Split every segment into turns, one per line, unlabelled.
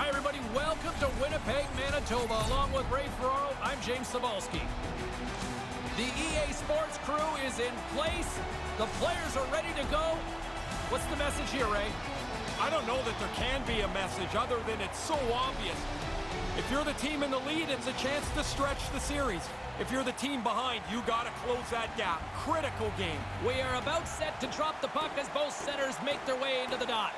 Hi, everybody. Welcome to Winnipeg, Manitoba. Along with Ray Ferraro, I'm James Cebulski. The EA Sports crew is in place. The players are ready to go. What's the message here, Ray?
I don't know that there can be a message other than it's so obvious. If you're the team in the lead, it's a chance to stretch the series. If you're the team behind, you got to close that gap. Critical game.
We are about set to drop the puck as both centers make their way into the dot.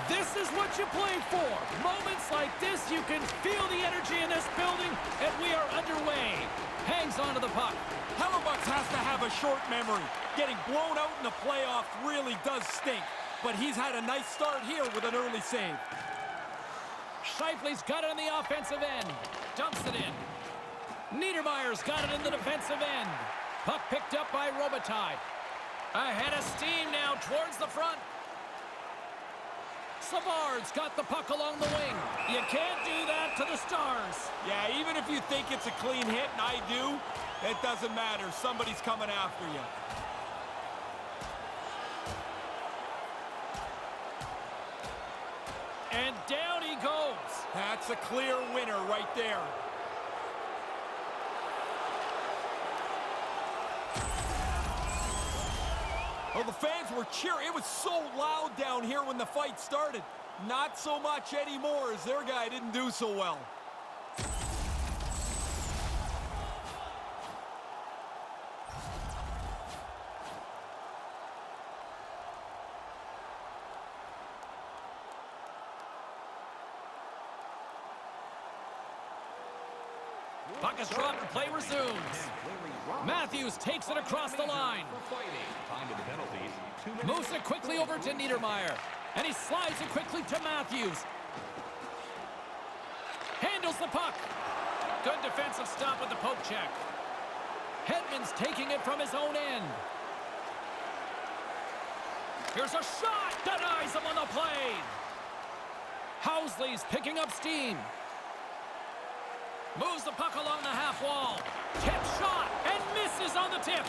This is what you play for. Moments like this, you can feel the energy in this building, and we are underway. Hangs onto the puck.
Hellerbucks has to have a short memory. Getting blown out in the playoffs really does stink, but he's had a nice start here with an early save.
Scheifele's got it on the offensive end. Dumps it in. Niedermayer's got it in the defensive end. Puck picked up by Robitaille. Ahead of steam now towards the front. Savard's got the puck along the wing. You can't do that to the Stars.
Yeah, even if you think it's a clean hit, and I do, it doesn't matter. Somebody's coming after you.
And down he goes.
That's a clear winner right there. Well, the fans were cheering. It was so loud down here when the fight started. Not so much anymore as their guy didn't do so well.
Puck is dropped and play resumes. Matthews takes it across the line. Moves it quickly over to Niedermayer. And he slides it quickly to Matthews. Handles the puck. Good defensive stop with the poke check. Hedman's taking it from his own end. Here's a shot. Denies him on the play. Housley's picking up steam. Moves the puck along the half wall. Tip shot and misses on the tip.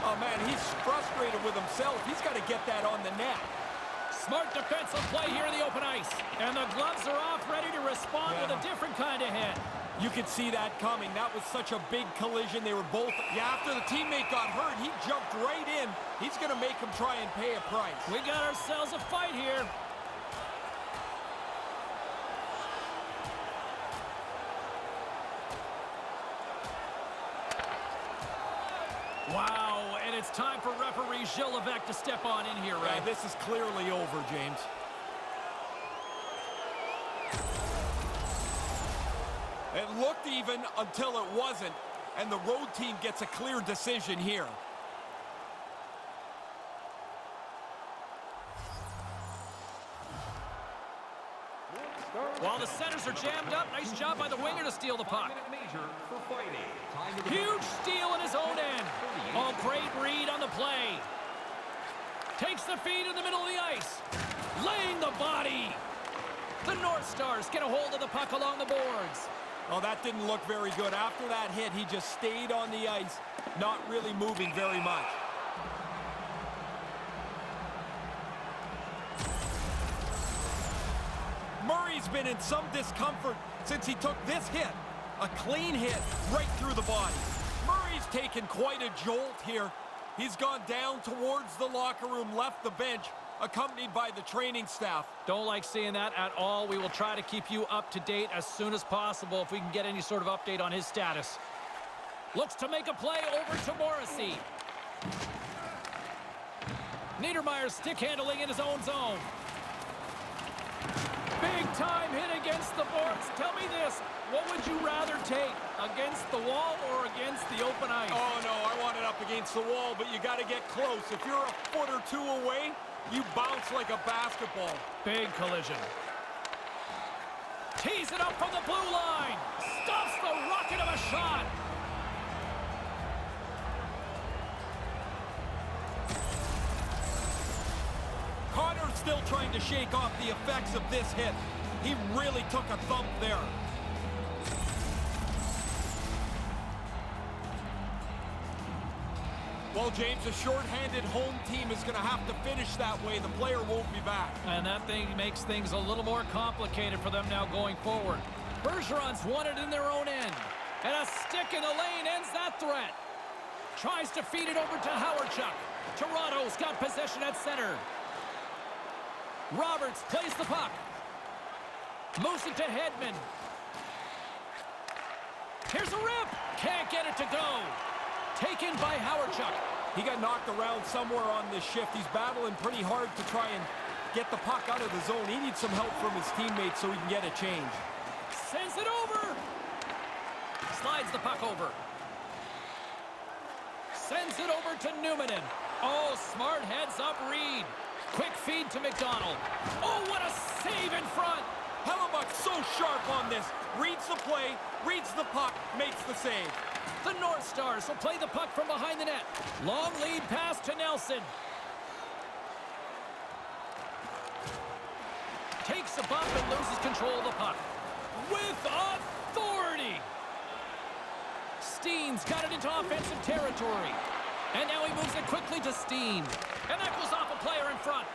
Oh, man, he's frustrated with himself. He's got to get that on the net.
Smart defensive play here in the open ice. And the gloves are off, ready to respond with a different kind of hit.
You could see that coming. That was such a big collision. They were both... Yeah, after the teammate got hurt, he jumped right in. He's going to make him try and pay a price.
We got ourselves a fight here. Wow, and it's time for referee Gilles Levesque to step on in here, right?
Yeah, this is clearly over, James. It looked even until it wasn't, and the road team gets a clear decision here.
While the centers are jammed up, nice job by the winger to steal the puck. Huge steal in his own end. Oh, great read on the play. Takes the feed in the middle of the ice. Laying the body. The North Stars get a hold of the puck along the boards.
Oh, that didn't look very good. After that hit, he just stayed on the ice, not really moving very much. Murray's been in some discomfort since he took this hit. A clean hit right through the body. Murray's taken quite a jolt here. He's gone down towards the locker room, left the bench, accompanied by the training staff.
Don't like seeing that at all. We will try to keep you up to date as soon as possible if we can get any sort of update on his status. Looks to make a play over to Morrissey. Niedermayer stick handling in his own zone. Big time hit against the boards. Tell me this, what would you rather take? Against the wall or against the open ice?
Oh, no, I want it up against the wall, but you got to get close. If you're a foot or two away, you bounce like a basketball.
Big collision. Tees it up from the blue line. Stops the rocket of a shot.
Connor's still trying to shake off the effects of this hit. He really took a thump there. Well, James, a short-handed home team is going to have to finish that way. The player won't be back.
And that thing makes things a little more complicated for them now going forward. Bergeron's won it in their own end. And a stick in the lane ends that threat. Tries to feed it over to Howardchuk. Toronto's got possession at center. Roberts plays the puck. Moves it to Hedman. Here's a rip. Can't get it to go. Taken by Howardchuk.
He got knocked around somewhere on this shift. He's battling pretty hard to try and get the puck out of the zone. He needs some help from his teammates so he can get a change.
Sends it over. Slides the puck over. Sends it over to Newman. Oh, smart heads-up read. Quick feed to McDonald. Oh, what a save in front.
Hellebuck so sharp on this. Reads the play, reads the puck, makes the save.
The North Stars will play the puck from behind the net. Long lead pass to Nelson. Takes a bump and loses control of the puck. With authority. Steen's got it into offensive territory. And now he moves it quickly to Steen. And that goes off a player in front.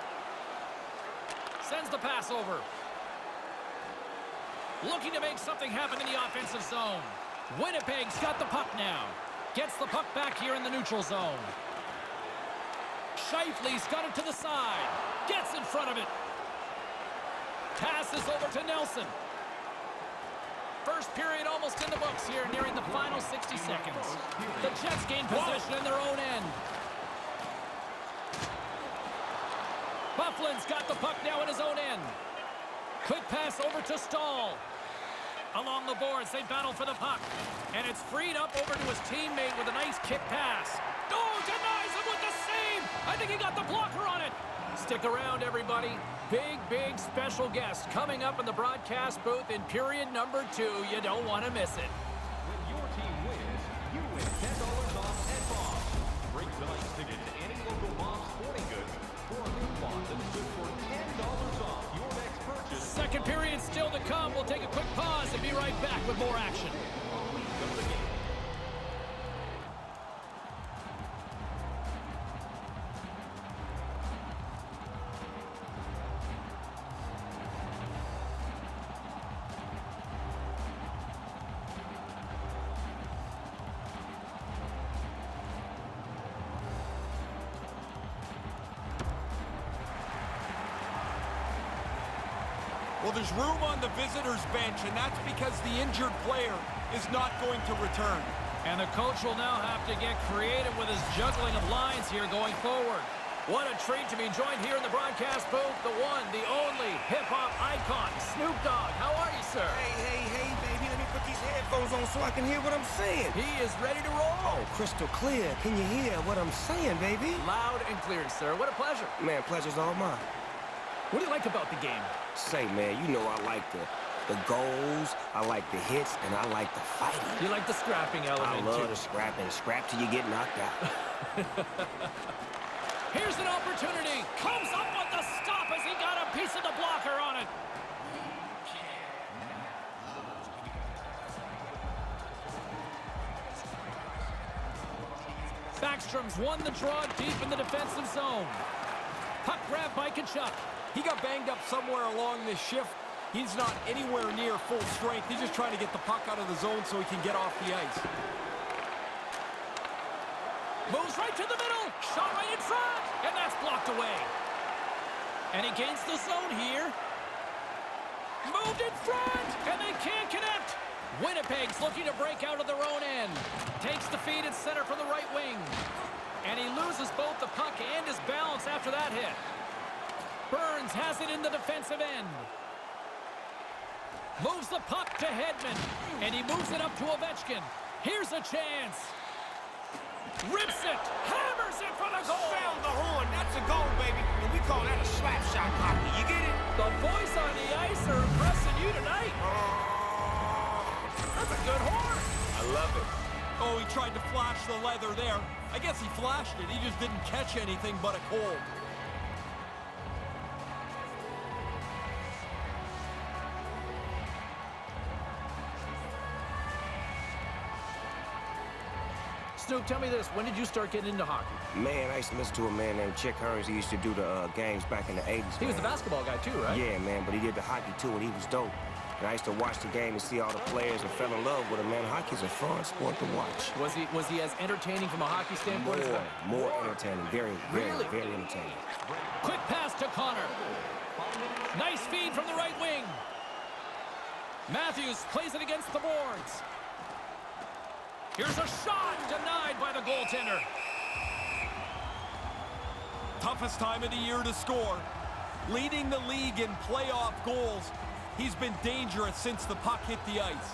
Sends the pass over. Looking to make something happen in the offensive zone. Winnipeg's got the puck now. Gets the puck back here in the neutral zone. Scheifele's got it to the side. Gets in front of it. Passes over to Nelson. First period almost in the books here, nearing the final 60 seconds. The Jets gain possession in their own end. Bufflin's got the puck now in his own end. Quick pass over to Stahl. Along the boards, they battle for the puck. And it's freed up over to his teammate with a nice kick pass. Oh, denies him with the save! I think he got the blocker on it. Stick around, everybody. Big special guest coming up in the broadcast booth in period number 2. You don't want to miss it.
When your team wins, you win $10 off at Bob's. Bring tonight's ticket to any local Bob's Sporting Goods for a coupon that's good for $10 off your next purchase.
Second period still to come. We'll take a quick pause and be right back with more action.
Well, there's room on the visitors' bench, and that's because the injured player is not going to return.
And the coach will now have to get creative with his juggling of lines here going forward. What a treat to be joined here in the broadcast booth, the one, the only hip-hop icon, Snoop Dogg. How are you, sir?
Hey, baby, let me put these headphones on so I can hear what I'm saying.
He is ready to roll.
Oh, crystal clear. Can you hear what I'm saying, baby?
Loud and clear, sir. What a pleasure.
Man, pleasure's all mine.
What do you like about the game?
Say, man, you know I like the goals, I like the hits, and I like the fighting.
You like the scrapping element,
I love
too.
the scrapping. Scrap till you get knocked out.
Here's an opportunity. Comes up with the stop as he got a piece of the blocker on it. Backstrom's won the draw deep in the defensive zone. Puck grab by Tkachuk.
He got banged up somewhere along this shift. He's not anywhere near full strength. He's just trying to get the puck out of the zone so he can get off the ice.
Moves right to the middle. Shot right in front. And that's blocked away. And he gains the zone here. Moved in front. And they can't connect. Winnipeg's looking to break out of their own end. Takes the feed at center from the right wing. And he loses both the puck and his balance after that hit. Burns has it in the defensive end. Moves the puck to Hedman. And he moves it up to Ovechkin. Here's a chance. Rips it. Hammers it for the goal.
Sound the horn. That's a goal, baby. And we call that a slap shot hockey. You get it?
The boys on the ice are impressing you tonight. That's a good horn.
I love it.
Oh, he tried to flash the leather there. I guess he flashed it. He just didn't catch anything but a cold.
Snoop, tell me this. When did you start getting into hockey?
Man, I used to listen to a man named Chick Hearns. He used to do the games back in the 80s.
He was the basketball guy, too, right?
Yeah, man, but he did the hockey, too, and he was dope. And I used to watch the game and see all the players and fell in love with him, man. Hockey's a fun sport to watch.
Was he as entertaining from a hockey standpoint as that?
More entertaining. Very,
Really?
very entertaining.
Quick pass to Connor. Nice feed from the right wing. Matthews plays it against the boards. Here's a shot denied by the goaltender.
Toughest time of the year to score. Leading the league in playoff goals. He's been dangerous since the puck hit the ice.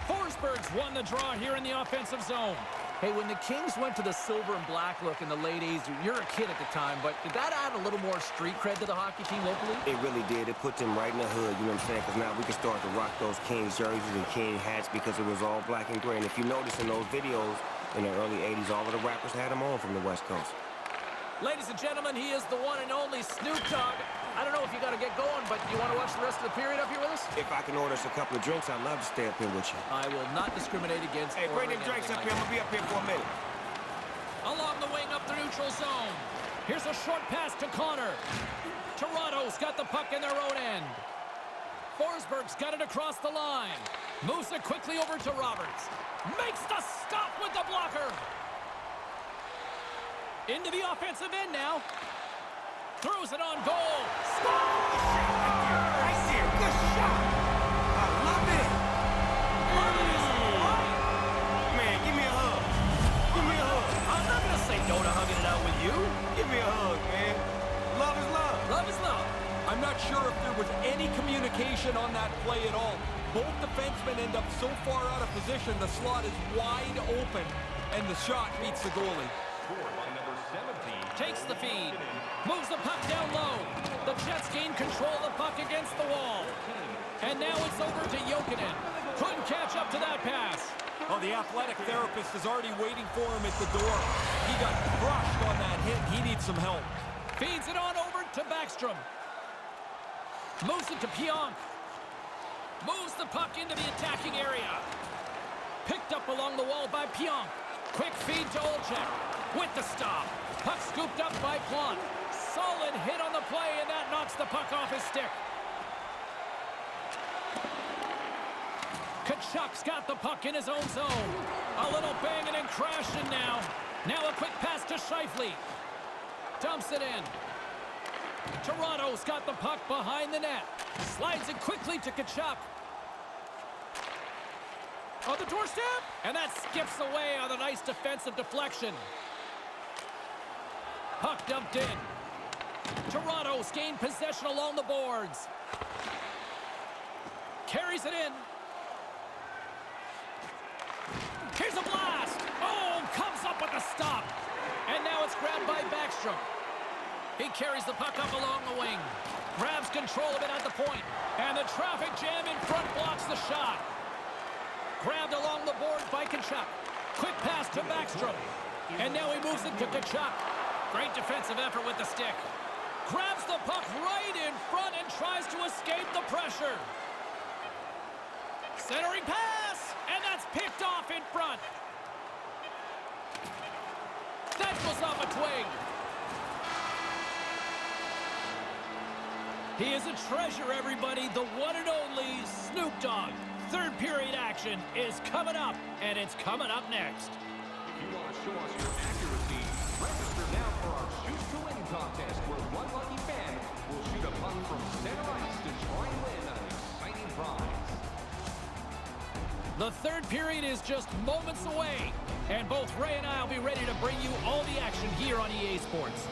Forsberg's won the draw here in the offensive zone. Hey, when the Kings went to the silver and black look in the late 80s, you're a kid at the time, but did that add a little more street cred to the hockey team locally?
It really did. It put them right in the hood, you know what I'm saying? Because now we can start to rock those Kings jerseys and King hats because it was all black and gray. And if you notice in those videos in the early 80s, all of the rappers had them on from the West Coast.
Ladies and gentlemen, he is the one and only Snoop Dogg. I don't know if you got to get going, but do you want to watch the rest of the period up here with us?
If I can order us a couple of drinks, I'd love to stay up here with you.
I will not discriminate against.
Hey, bring them drinks up here. I'm going to be up here for a minute.
Along the wing up the neutral zone. Here's a short pass to Connor. Toronto's got the puck in their own end. Forsberg's got it across the line. Moves it quickly over to Roberts. Makes the stop with the blocker. Into the offensive end now. Throws it on goal.
I see it. Good shot. I love it. Man, give me a hug. Give me a hug.
I'm not going to say no to hugging it out with you.
Give me a hug, man. Love is love.
Love is love.
I'm not sure if there was any communication on that play at all. Both defensemen end up so far out of position, the slot is wide open, and the shot beats the goalie.
Scored by number 17.
Takes the feed. Moves the puck down low. The Jets gain control of the puck against the wall. And now it's over to Jokinen. Couldn't catch up to that pass.
Oh, the athletic therapist is already waiting for him at the door. He got crushed on that hit. He needs some help.
Feeds it on over to Backstrom. Moves it to Pionk. Moves the puck into the attacking area. Picked up along the wall by Pionk. Quick feed to Olczyk. With the stop. Puck scooped up by Plante. Solid hit on the play, and that knocks the puck off his stick. Kachuk's got the puck in his own zone. A little banging and crashing now. Now a quick pass to Scheifele. Dumps it in. Toronto's got the puck behind the net. Slides it quickly to Tkachuk. On the doorstep, and that skips away on a nice defensive deflection. Puck dumped in. Toronto's gained possession along the boards. Carries it in. Here's a blast. Oh, comes up with a stop. And now it's grabbed by Backstrom. He carries the puck up along the wing. Grabs control of it at the point. And the traffic jam in front blocks the shot. Grabbed along the boards by Tkachuk. Quick pass to Backstrom. And now he moves it to Tkachuk. Great defensive effort with the stick. Grabs the puck right in front and tries to escape the pressure. Centering pass. And that's picked off in front. That goes off a twig. He is a treasure, everybody. The one and only Snoop Dogg. Third period action is coming up, and it's coming up next.
If you want to show us your accuracy, register now for our Shoot to Win contest, where one lucky fan will shoot a puck from center ice to try and win an exciting prize.
The third period is just moments away, and both Ray and I will be ready to bring you all the action here on EA Sports.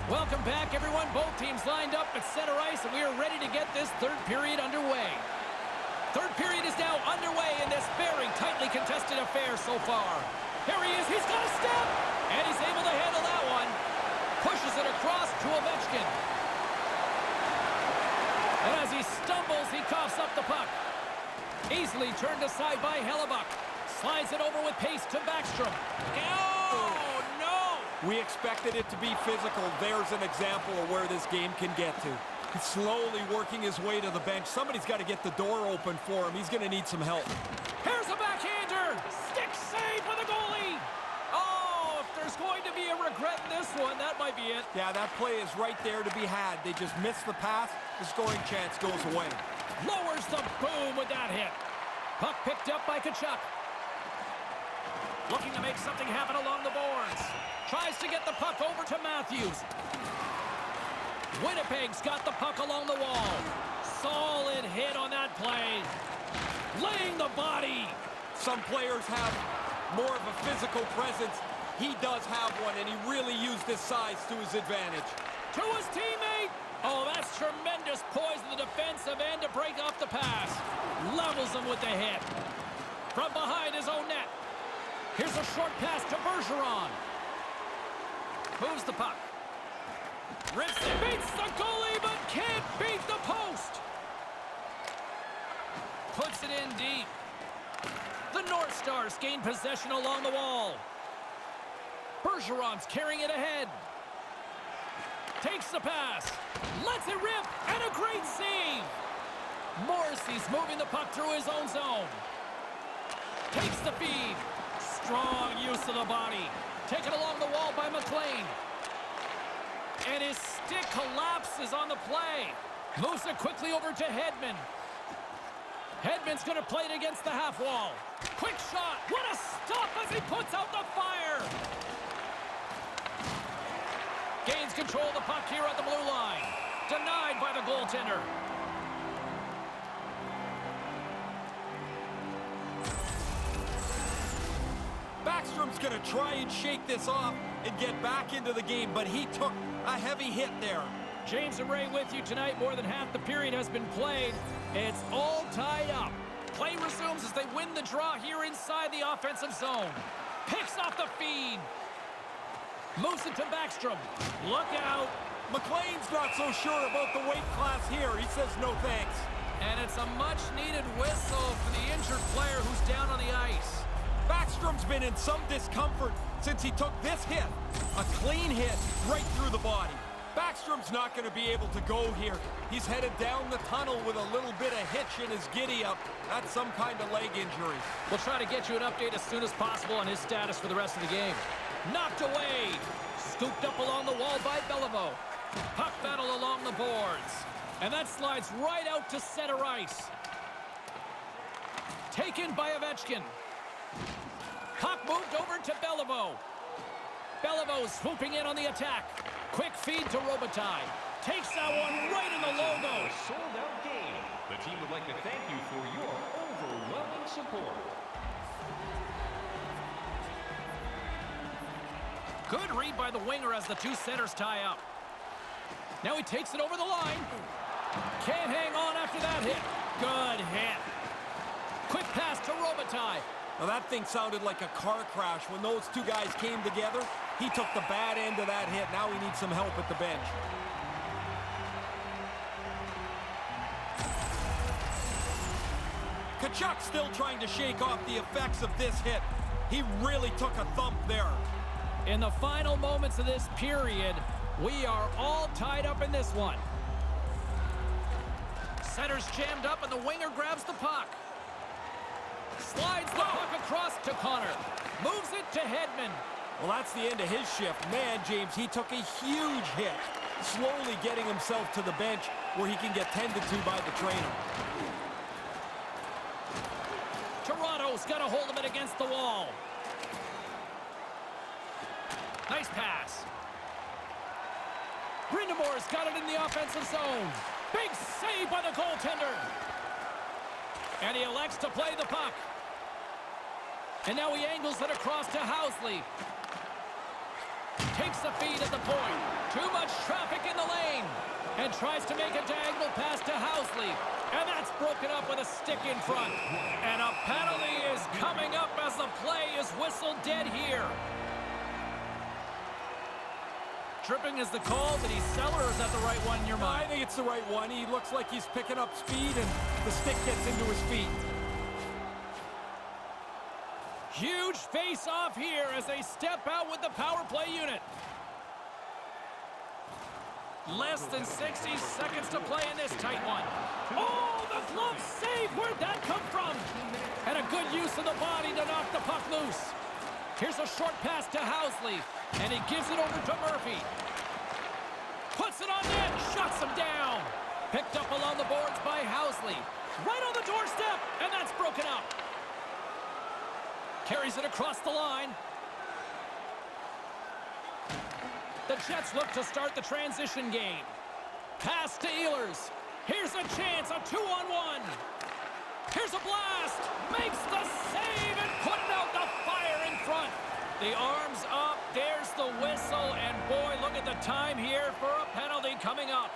Welcome back, everyone. Both teams lined up at center ice, and we are ready to get this third period underway. Third period is now underway in this very tightly contested affair so far. Here he is. He's got a step, and he's able to handle that one. Pushes it across to Ovechkin. And as he stumbles, he coughs up the puck. Easily turned aside by Hellebuck. Slides it over with pace to Backstrom. Oh, no!
We expected it to be physical. There's an example of where this game can get to. He's slowly working his way to the bench. Somebody's got to get the door open for him. He's going to need some help.
Here's a backhander. Stick save for the goalie. Oh, if there's going to be a regret in this one, that might be it.
Yeah, that play is right there to be had. They just missed the pass. The scoring chance goes away.
Lowers the boom with that hit. Puck picked up by Tkachuk. Looking to make something happen along the boards. Tries to get the puck over to Matthews. Winnipeg's got the puck along the wall. Solid hit on that play. Laying the body.
Some players have more of a physical presence. He does have one, and he really used his size to his advantage.
To his teammate. Oh, that's tremendous poise in the defensive end to break off the pass. Levels him with the hit. From behind his own net. Here's a short pass to Bergeron. Moves the puck. Rips it. Beats the goalie, but can't beat the post. Puts it in deep. The North Stars gain possession along the wall. Bergeron's carrying it ahead. Takes the pass. Lets it rip. And a great save. Morrissey's moving the puck through his own zone. Takes the feed. Strong use of the body. Taken along the wall by McLean. And his stick collapses on the play. Moves it quickly over to Hedman. Hedman's going to play it against the half wall. Quick shot. What a stop as he puts out the fire. Gains control of the puck here at the blue line. Denied by the goaltender.
Backstrom's going to try and shake this off and get back into the game, but he took a heavy hit there.
James and Ray with you tonight. More than half the period has been played. It's all tied up. Play resumes as they win the draw here inside the offensive zone. Picks off the feed. Moves it to Backstrom. Look out.
McLean's not so sure about the weight class here. He says no thanks.
And it's a much-needed whistle for the injured player who's down on the ice.
Backstrom's been in some discomfort since he took this hit. A clean hit right through the body. Backstrom's not going to be able to go here. He's headed down the tunnel with a little bit of hitch in his giddy-up. That's some kind of leg injury.
We'll try to get you an update as soon as possible on his status for the rest of the game. Knocked away. Scooped up along the wall by Beliveau. Puck battle along the boards. And that slides right out to center ice. Taken by Ovechkin. Puck moved over to Beliveau. Beliveau swooping in on the attack. Quick feed to Robitaille. Takes that one right in the logo.
Sold-out game. The team would like to thank you for your overwhelming support.
Good read by the winger as the two centers tie up. Now he takes it over the line. Can't hang on after that hit. Good hit. Quick pass to Robitaille.
Now that thing sounded like a car crash. When those two guys came together, he took the bad end of that hit. Now he needs some help at the bench. Tkachuk still trying to shake off the effects of this hit. He really took a thump there.
In the final moments of this period, we are all tied up in this one. Center's jammed up and the winger grabs the puck. Slides the puck across to Connor. Moves it to Hedman.
Well, that's the end of his shift. Man, James, he took a huge hit. Slowly getting himself to the bench where he can get tended to by the trainer.
Toronto's got a hold of it against the wall. Nice pass. Brindamore's got it in the offensive zone. Big save by the goaltender. And he elects to play the puck. And now he angles it across to Housley. Takes the feed at the point. Too much traffic in the lane. And tries to make a diagonal pass to Housley. And that's broken up with a stick in front. And a penalty is coming up as the play is whistled dead here. Tripping is the call. Did he sell, or is that the right one in your mind?
I think it's the right one. He looks like he's picking up speed, and the stick gets into his feet.
Huge face-off here as they step out with the power play unit. Less than 60 seconds to play in this tight one. Oh, the glove save! Where'd that come from? And a good use of the body to knock the puck loose. Here's a short pass to Housley, and he gives it over to Murphy. Puts it on net, shuts him down. Picked up along the boards by Housley. Right on the doorstep, and that's broken up. Carries it across the line. The Jets look to start the transition game. Pass to Ehlers. Here's a chance, a 2-on-1. Here's a blast. Makes the save and putting out the fire in front. The arms up, there's the whistle, and boy, look at the time here for a penalty coming up.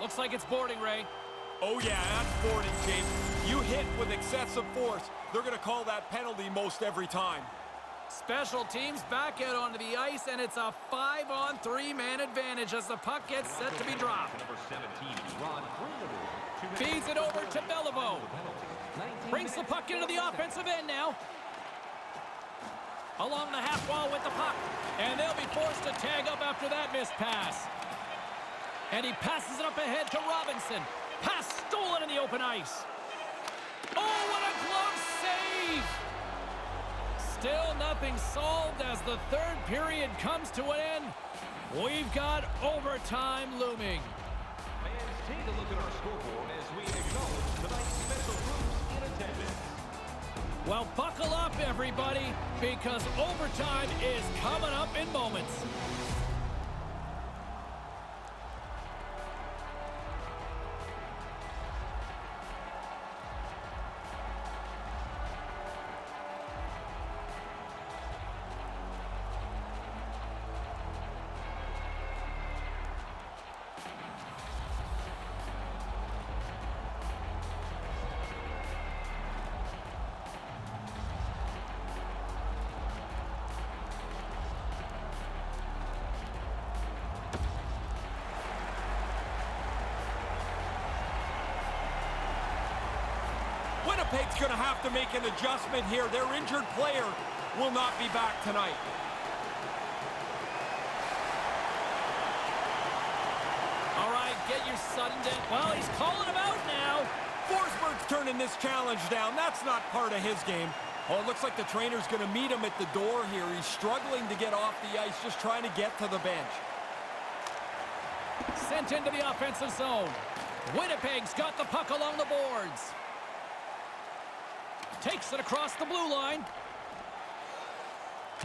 Looks like it's boarding, Ray.
Oh yeah, that's boarding, James. You hit with excessive force. They're going to call that penalty most every time.
Special teams back out onto the ice, and it's a 5-on-3 man advantage as the puck gets set to be dropped. Feeds it over to Beliveau. Brings the puck into the offensive end now. Along the half wall with the puck. And they'll be forced to tag up after that missed pass. And he passes it up ahead to Robinson. Pass stolen in the open ice. Oh, what a glove save! Still nothing solved as the third period comes to an end. We've got overtime looming.
Fans, take a look at our scoreboard as we acknowledge tonight's special groups in attendance.
Well, buckle up, everybody, because overtime is coming up in moments.
Winnipeg's going to have to make an adjustment here. Their injured player will not be back tonight.
All right, get your sudden death. Well, he's calling him out now.
Forsberg's turning this challenge down. That's not part of his game. Oh, it looks like the trainer's going to meet him at the door here. He's struggling to get off the ice, just trying to get to the bench.
Sent into the offensive zone. Winnipeg's got the puck along the boards. Takes it across the blue line.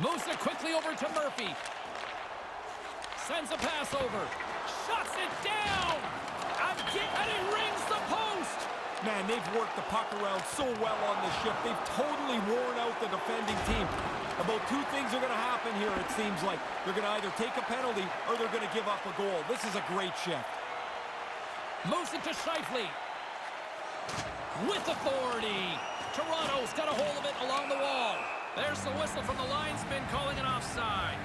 Moves it quickly over to Murphy. Sends a pass over. Shuts it down. And he rings the post.
Man, they've worked the puck around so well on this shift. They've totally worn out the defending team. About two things are going to happen here, it seems like. They're going to either take a penalty or they're going to give up a goal. This is a great shift.
Moves it to Scheifele. With authority. Toronto's got a hold of it along the wall. There's the whistle from the linesman calling an offside.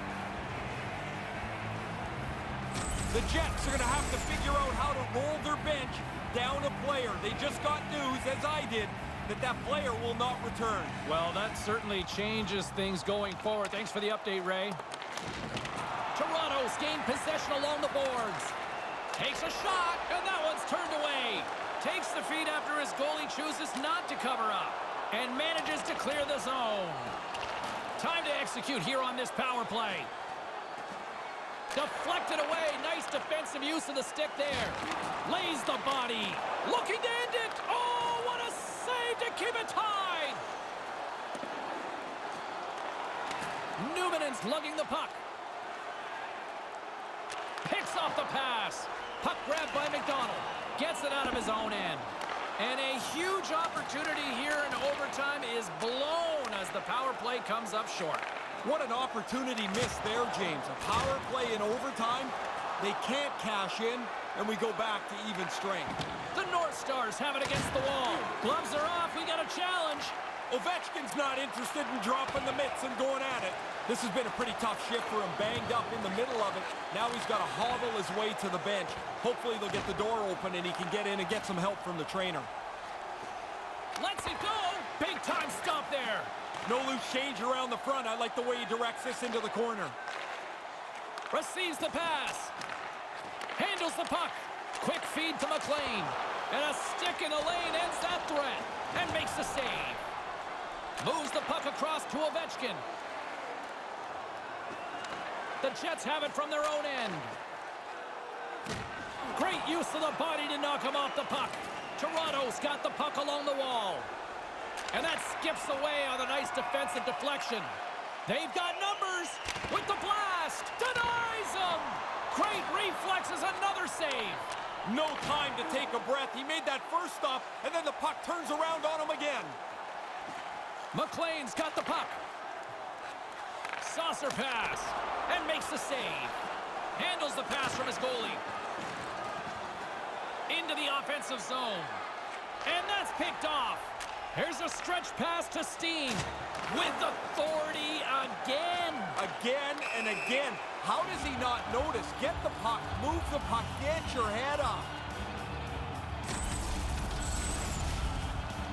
The Jets are going to have to figure out how to roll their bench down a player. They just got news, as I did, that player will not return.
Well, that certainly changes things going forward. Thanks for the update, Ray. Toronto's gained possession along the boards. Takes a shot, and that one's turned away. Takes the feed after his goalie chooses not to cover up and manages to clear the zone. Time to execute here on this power play. Deflected away. Nice defensive use of the stick there. Lays the body. Looking to end it. Oh, what a save to keep it tied. Newman's lugging the puck. Picks off the pass. Puck grabbed by McDonald. Gets it out of his own end. And a huge opportunity here in overtime is blown as the power play comes up short.
What an opportunity missed there, James. A power play in overtime. They can't cash in, and we go back to even strength.
The North Stars have it against the wall. Gloves are off. We got a challenge.
Ovechkin's not interested in dropping the mitts and going at it. This has been a pretty tough shift for him, banged up in the middle of it. Now he's got to hobble his way to the bench. Hopefully they'll get the door open and he can get in and get some help from the trainer.
Let's it go. Big-time stop there.
No loose change around the front. I like the way he directs this into the corner.
Receives the pass. Handles the puck. Quick feed to McLean. And a stick in the lane ends that threat. And makes the save. Moves the puck across to Ovechkin. The Jets have it from their own end. Great use of the body to knock him off the puck. Toronto's got the puck along the wall. And that skips away on a nice defensive deflection. They've got numbers with the blast. Denies him. Great reflexes, another save.
No time to take a breath. He made that first stop, and then the puck turns around on him again.
McLean's got the puck. Saucer pass. And makes the save. Handles the pass from his goalie. Into the offensive zone. And that's picked off. Here's a stretch pass to Steen. With authority again.
Again and again. How does he not notice? Get the puck, move the puck, get your head up.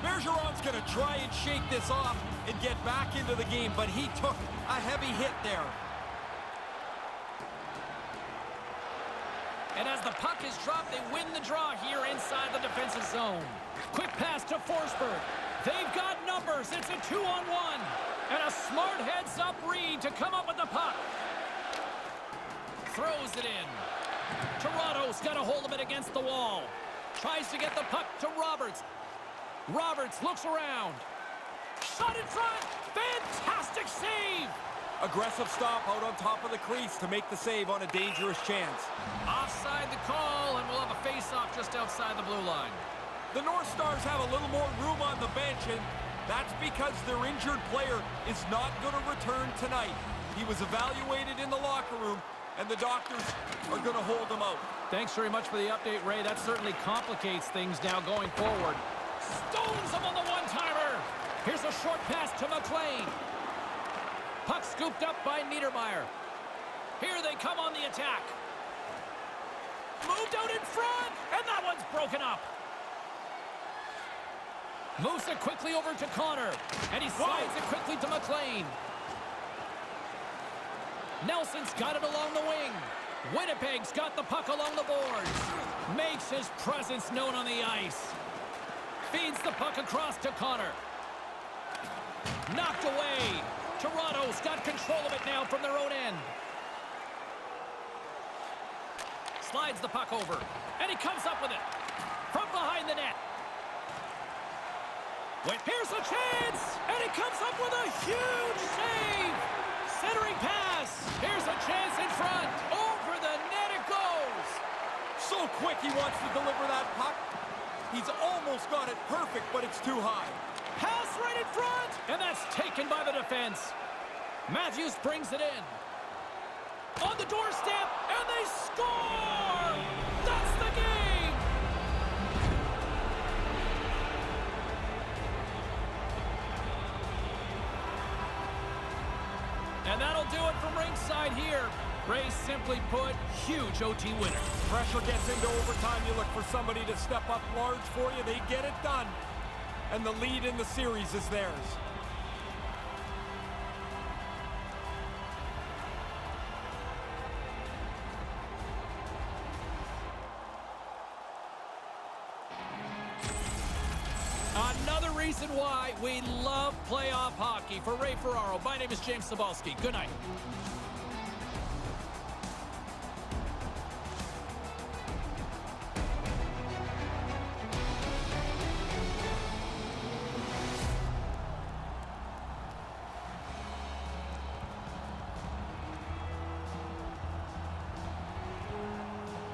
Bergeron's going to try and shake this off and get back into the game, but he took a heavy hit there.
And as the puck is dropped, they win the draw here inside the defensive zone. Quick pass to Forsberg. They've got numbers. It's a 2-on-1. And a smart heads-up read to come up with the puck. Throws it in. Toronto's got a hold of it against the wall. Tries to get the puck to Roberts. Roberts looks around. Shot in front. Fantastic save.
Aggressive stop out on top of the crease to make the save on a dangerous chance.
Offside the call, and we'll have a face-off just outside the blue line.
The North Stars have a little more room on the bench, and that's because their injured player is not going to return tonight. He was evaluated in the locker room, and the doctors are going to hold him out.
Thanks very much for the update, Ray. That certainly complicates things now going forward. Stones him on the one-timer. Here's a short pass to McLean. Puck scooped up by Niedermeyer. Here they come on the attack. Moved out in front, and that one's broken up. Moves it quickly over to Connor, and he slides it quickly to McLean. Nelson's got it along the wing. Winnipeg's got the puck along the boards. Makes his presence known on the ice. Feeds the puck across to Connor. Knocked away. Toronto's got control of it now from their own end. Slides the puck over, and he comes up with it from behind the net. Here's a chance, and he comes up with a huge save. Centering pass. Here's a chance in front. Over the net it goes.
So quick he wants to deliver that puck. He's almost got it perfect, but it's too high.
Pass right in front, and that's taken by the defense. Matthews brings it in. On the doorstep, and they score! That's the game! And that'll do it from ringside here. Ray, simply put, huge OT winner.
Pressure gets into overtime. You look for somebody to step up large for you. They get it done. And the lead in the series is theirs.
Another reason why we love playoff hockey. For Ray Ferraro, my name is James Cebulski. Good night.